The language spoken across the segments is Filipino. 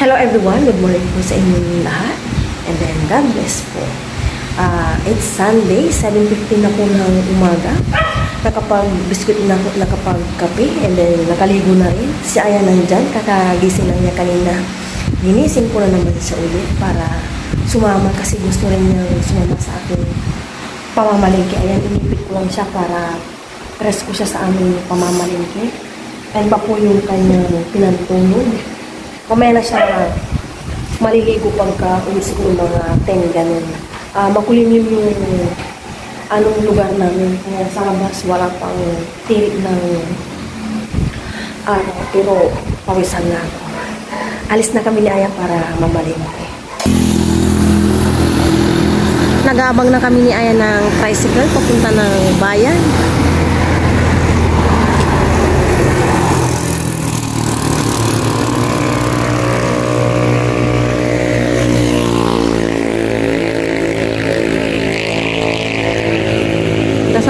Hello everyone, good morning po sa inyong lahat. And then God bless po. It's Sunday, 7:15 na po ng umaga. Nakapag-biscuit na po, nakapag-kape, and then nakaligo na rin. Si Aya nandyan, kakagising lang niya kanina. Ginising ko na naman siya ulit para sumama kasi gusto rin niya sumama sa aking pamamalingki. Ayan, inipit ko lang siya para press ko siya sa aming pamamalingki. And pa po yung kanyang pinantulog. Mamaya na siya maliligo pagka ulit siguro mga 10 ganun. Makulimlim yung anong lugar namin. Kaya sa labas wala pang tirik ng araw. Pero pawisan na ako. Alis na kami ni Aya para mamalingki. Nag-aabang na kami ni Aya ng tricycle papunta ng bayan.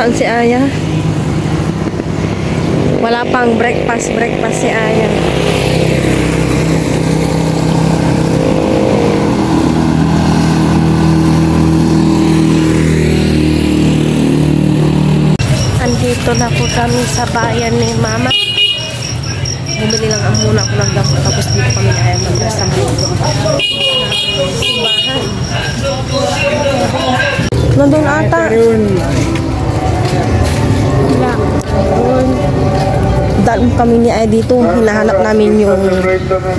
Saan si Aya? Wala pang breakfast si Aya. Andito na po kami sa bayan ni Mama. Bumili lang muna ako ng gamot, tapos dito kami ni Aya magrasa mo. Simbahan. Nandun ata. Dahil kami ni Aya dito, hinahanap namin yung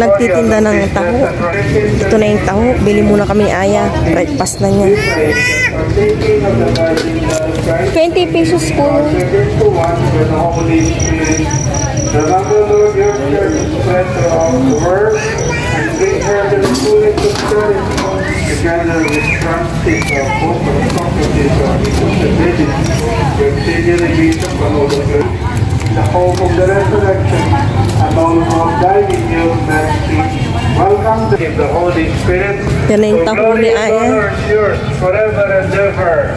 nagtitinda ng taho. Ito na yung taho. Bili muna kami ni Aya. Breakfast na niya. 20 pesos po. The hope of the resurrection and all who died in you, welcome to the Holy Spirit. Yan na yung taho ni Aya. Forever and ever.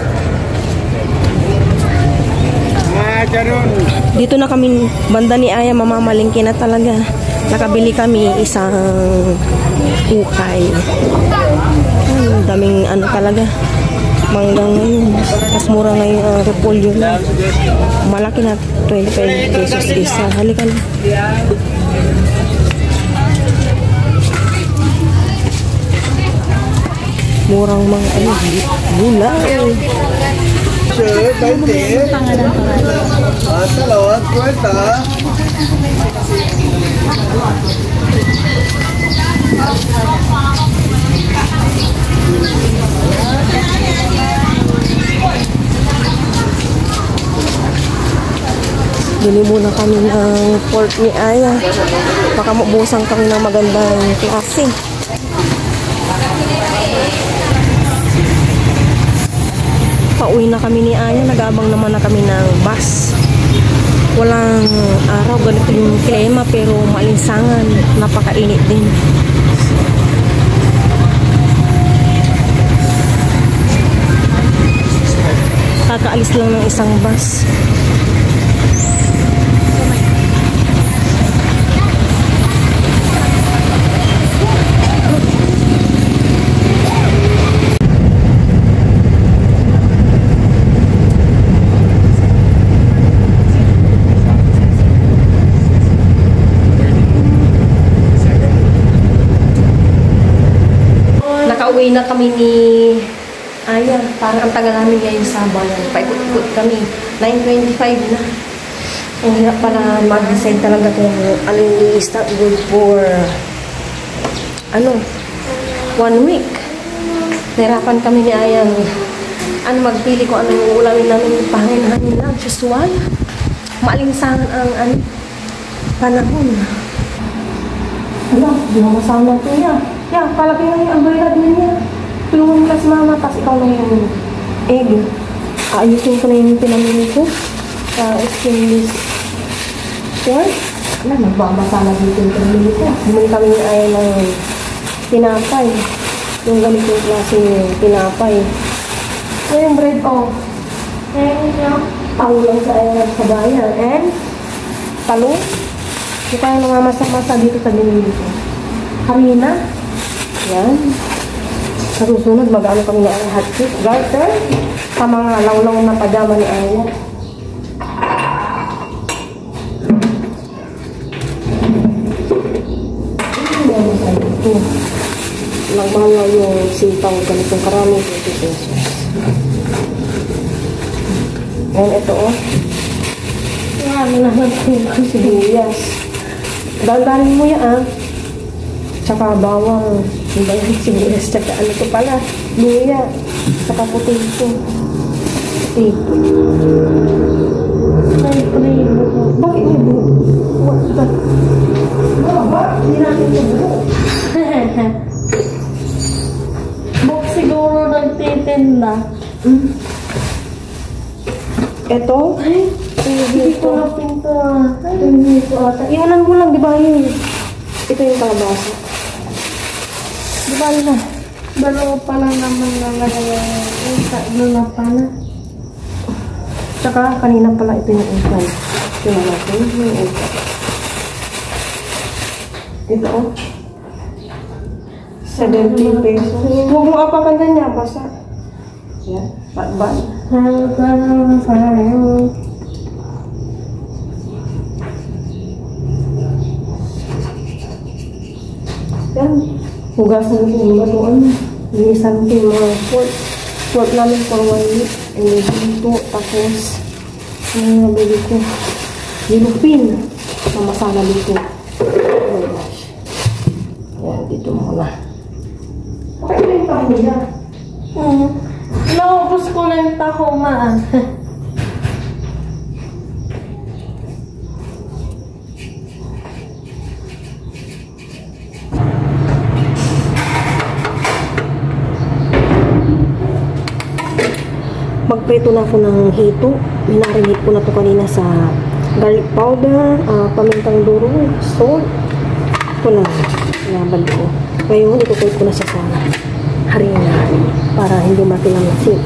Dito na kami, banda ni Aya, mamamalingki na talaga. Nakabili kami isang ukay. Daming ano talaga. Manggang ngayon. Mas mura ngayon ang repolyo na. Malaki na 25 pesos isa. Halika na. Murang mga ano, gula. Sure, 20. Salawat, kwenta. Bili muna kami ng pork ni Aya. Baka mabusan kami ng magandang klase. Pauwi na kami ni Aya. Nag-aabang naman na kami ng bus. Walang araw. Ganito yung klima pero maalinsangan. Napakainit din. Kakaalis lang ng isang bus. Nakauwi na kami ni Aya. Parang ang tagal namin ngayon sa bayan. Paikot-ikot kami. 9:25 na. Ang hirap para mag-decide talaga kung anong i-start good for 1 week. Nahirapan kami ni Aya. Magpili ko anong ulamin namin. Pahangin-hangin lang. Usual. Maalinsangan ang panahon. Di mo masama ito niya. Palaki na yung umbrella din niya. Tulungan ka si Mama, tapos ikaw na yung egg. Ayusin ko na yung pinamili ko. Stainless steel. Nagbabasa na dito yung pinamili ko. Bumili kami ni Aya ng tinapay. Yung ganitong klase tinapay. Yung bread, taho lang sa Aya sa bayan. And talong. Hindi kaya namamasa-masa dito sa binili ko. harina. Yan. Sa susunod, mag-ano kami ng hot cake garter sa mga lawlaw na pajama ni Aya. Nagmahal na yung sitaw ganitong karami, 20 pesos. Ngayon, ito marami naman yung sibuyas. Daldarin mo yan, tsaka bawang. Iba yung sibuyas, tsaka ano to pala, luya, tsaka potato. Ay, bakit may buo? Hindi natin yung buo. Buk siguro nagtitinda. Ito? Ay, hindi ko na pinto Hindi ko ata. Iunan mo lang, di ba yun? Ito yung kalabasa. Di ba yun na? Dalawa pa lang naman yung dalawa pa na. Tsaka kanina pala ito yung ikan. Tingnan natin yung ikan. Ito 70 pesos. Huwag mo apakan dyan niya, basa. Yan, bat-bat. Yan, hugasan ko yung mga doon. Linisan ko yung mga pork. Pork namin for 1 week. And then dito, tapos nabili ko dilupin na masala dito. Oh my gosh. Yan, dito muna. Okay na yung taho niya. Naubos ko na yung tahumaan. Magprito na ako ng hito. Minarinate ko na to kanina sa garlic powder, pamintang duro, salt. Ito na, sinabal ko. Ngayon, itutuloy ko na siya sa harina para hindi matilamsik.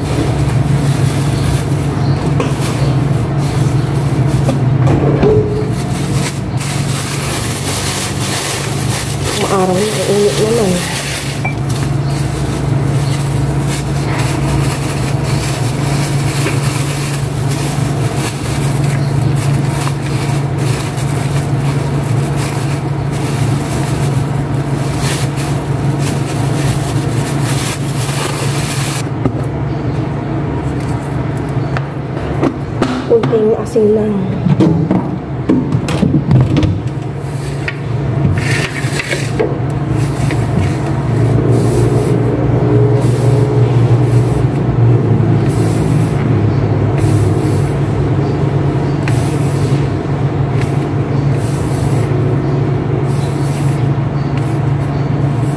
Maaraw na, init naman. Kunting asin lang.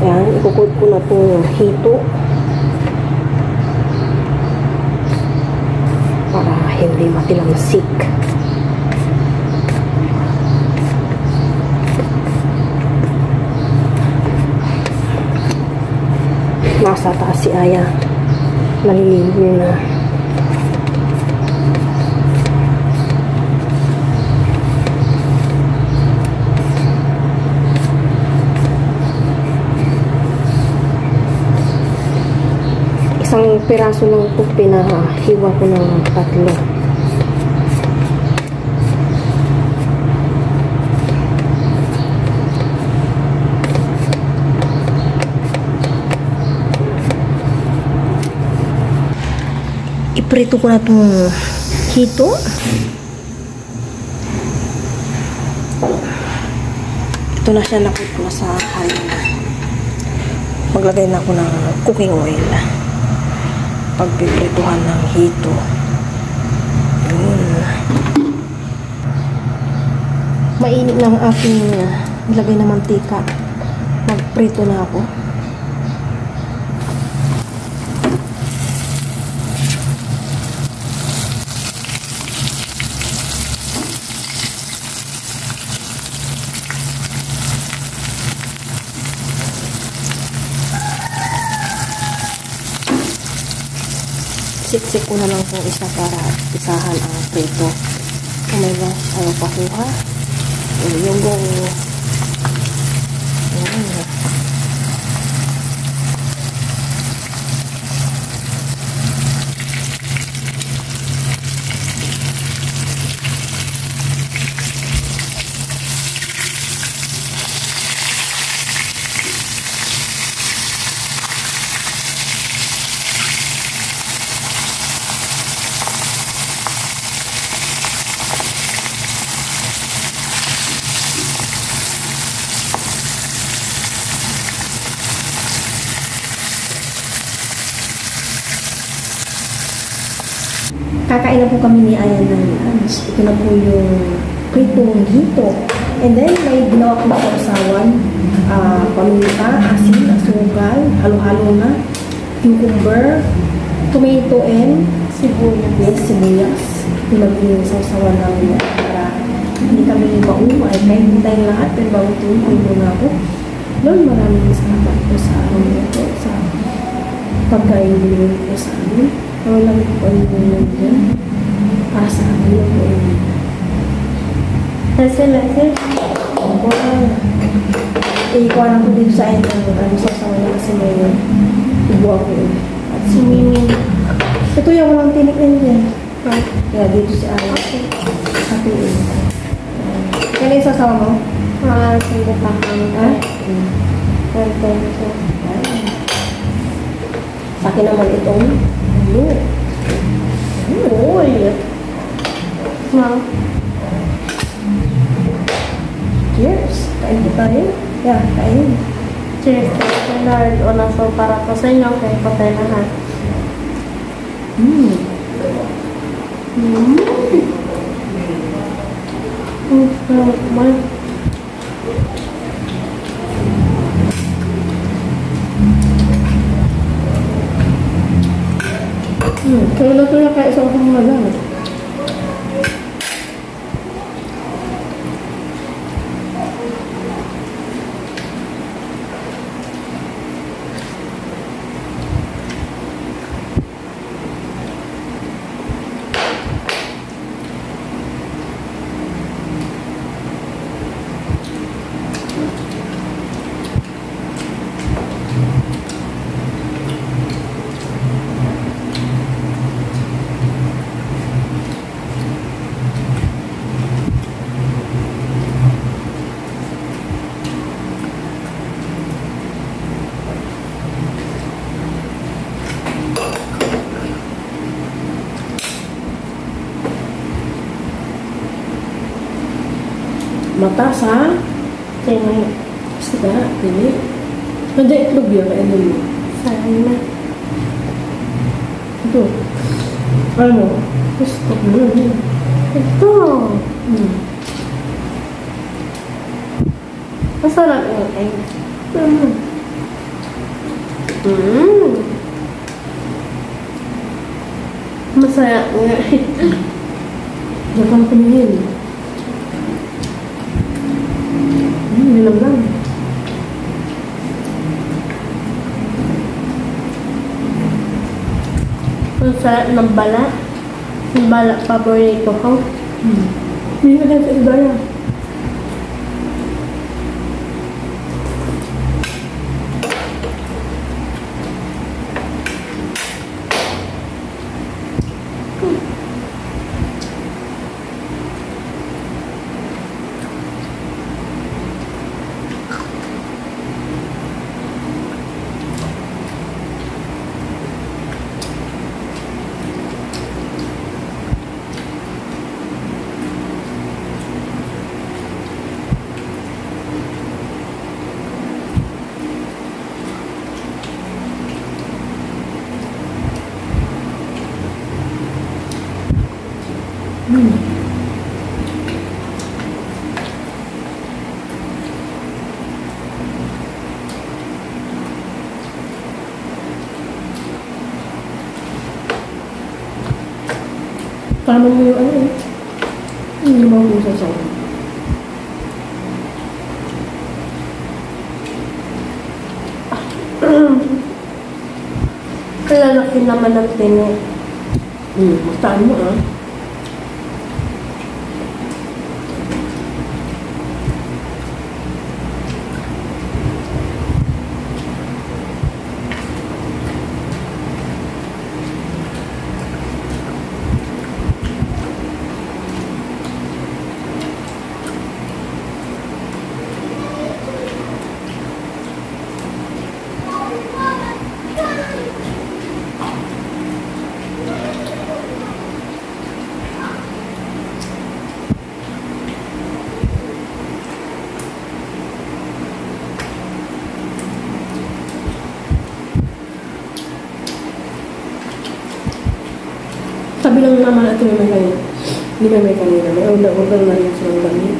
Yan, ikukod ko na itong hito. Para hindi matilamsik. Nasa taas si Aya. Naliligo na. Isang piraso lang ito, pinahiwa ko ng 3. Iprito ko na itong hito. Ito na siya, nakot ko na sa harina. Maglagay na ako ng cooking oil. Pagpiprituhan ng hito. Yun. Mainit na ang aking ilagay na mantika. Magprito na ako. Siksik ko na lang itong isa para isahan ang prito. Oh my gosh, ayaw pa kuha. Yung Kakain na po kami ni Ayan ng lunch. Ito na po yung pritong hito. And then, may ginawa ko na sausawan. Paminta, asin, asukal, halo-halo na, cucumber, tomato, and sibuyas. Yes, sibuyas. Ito na po yung sausawan namin para hindi kami maumay. Kahit hindi tayong lahat, pero bago ito yung muna po. Lord, maraming salamat po sa amin ito, sa pagkain din po sa amin. Wala lang po ang yun para sa amin po yun. Lesson. Ikuha lang ko dito sa inyo ang sasawa niya kasi may ibuwa ko yun. At si Mimi. Ito yung walang tinik-in din. Yeah, dito si Aya. Hatiin. Kaya yung sasawa mo? Sige pa kami. Sa akin naman itong uy. Wow. Cheers. Kain po tayo. Yeah, kain. Cheers to Lord. Una so para po sa inyo kay patay lahat. Kaya na ito na kaya sa akong malang. Matas ha? Tingnan. Sida, dili. Nandiyan itlog yun, kaya nilo. Saan na? Ito. Ano? Gusto ko yun. Ito. Masarap yung egg. Masarap nga. Diyan kang tumingin. Nilam lang. Masarap ng balat. Yung balat paborito ko. Hindi na sa idaya. Tama mo yung ano eh. Hindi mo ako sasawa. Lalaki naman ng tinik. Magtaan mo ah. naman ito may kanina. Hindi may kanina. May order na rin silang damit.